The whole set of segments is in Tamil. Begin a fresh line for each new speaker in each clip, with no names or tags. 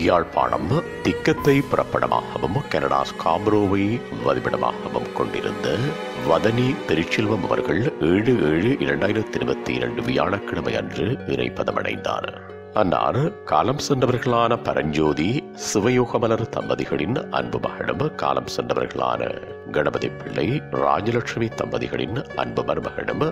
யாழ்ப்பாணம் திக்கத்தை புறப்படமாகவும் கனடா ஸ்கார்பரோவை வதிவிடமாகவும் கொண்டிருந்த வதனி திருச்செல்வம் அவர்கள் 7/7/2022 வியாழக்கிழமை அன்று இறைப்பதமடைந்தார். அன்னார் காலம் சென்றவர்களான பரஞ்சோதி சிவயோகமலர் தம்பதிகளின் அன்பு மகளும், காலம் சென்றவர்களான கணபதி பிள்ளை ராஜலட்சுமி தம்பதிகளின் அன்பு மருமகளும்,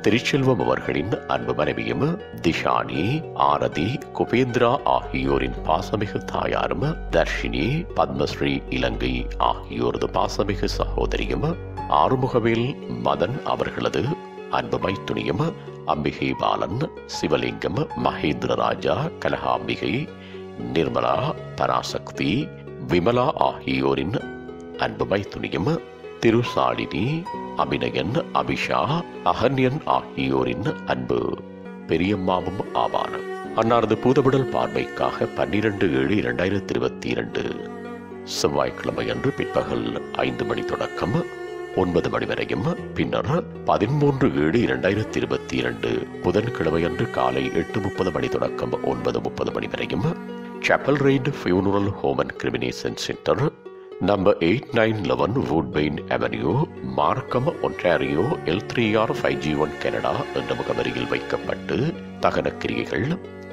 திருச்செல்வம் அவர்களின் அன்பு மனைவியும், திஷானி ஆரதி குபேந்திரா ஆகியோரின் பாசமிகு தாயாரும், தர்ஷினி பத்மஸ்ரீ இலங்கை ஆகியோரது பாசமிகு சகோதரியும், ஆறுமுகவேல் மதன் அவர்களது அன்பு மைத்துணியும், அம்பிகை பாலன், சிவலிங்கம், மகேந்திர ராஜா, கனகாம்பிகை, நிர்மலா, பராசக்தி, விமலா ஆகியோரின் அன்பு மைத்துணியும், திருசாலினி, அபிநயன், அபிஷா, அகன்யன் ஆகியோரின் அன்பு பெரியம்மாவும் ஆவார். அன்னாரது பூதவிடல் பார்வைக்காக 12/7/2022 செவ்வாய்க்கிழமை அன்று பிற்பகல் 5 மணி தொடக்கம் 9 மணி வரையும், பின்னர் 13/7/2022 புதன்கிழமை அன்று காலை 8:30 மணி தொடக்கம் 9:30 மணி வரையும், Chappell raid funeral home and cremation centre, number 8911 Woodbine avenue, மார்க்கம், ஒன்டாரியோ, L3R5G1 கனடா என்ற முகவரியில் வைக்கப்பட்டு தகனக்கிரியைகள்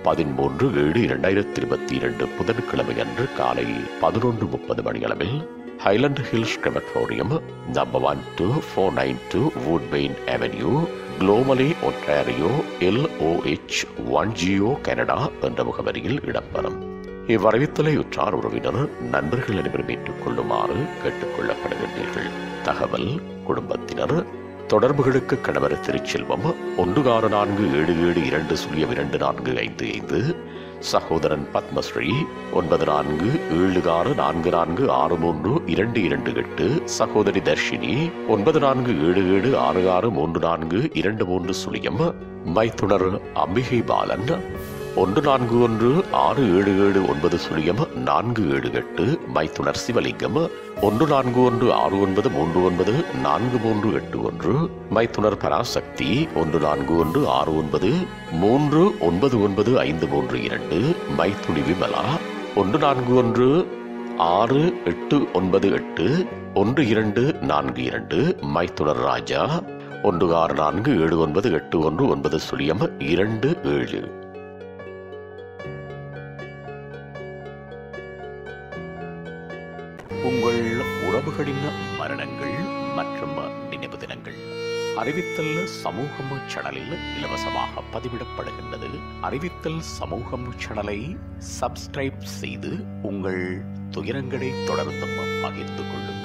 13/7/2022 புதன்கிழமை அன்று காலை 11:30 மணி அளவில் Highland Hills crematorium, number 12492 Woodbine avenue, Gormley, Ontario, LOH1GO Canada என்ற முகவரியில் இடம்பெறும். இவ்வறிவித்தலை உற்றார் உறவினர் நண்பர்கள் அனைவரும் ஏற்றுக் கொள்ளுமாறு கேட்டுக் கொள்ளப்படுகின்றீர்கள். தகவல் குடும்பத்தினர் தொடர்புகளுக்கு கணவர் திருச்செல்வம் 144772024555, சகோதரன் பத்மஸ்ரீ 947644632228, சகோதரி தர்ஷினி 9477663423, மைத்துனர் அம்பிகை பாலன் 1416779478, மைத்துனர் சிவலிங்கம் 141693943381, மைத்துனர் பராசக்தி 1416939952, மைத்துனி விமலா 141689812242, மைத்துனர் ராஜா 1647981927. உங்கள் உறவுகளின் மரணங்கள் மற்றும் நினைவு தினங்கள் அறிவித்தல் சமூகம் சேனலில் இலவசமாக பதிவிடப்படுகின்றது. அறிவித்தல் சமூகம் சேனலை சப்ஸ்கிரைப் செய்து உங்கள் துயரங்களை தொடர்ந்தும் பகிர்ந்து கொள்ளுங்கள்.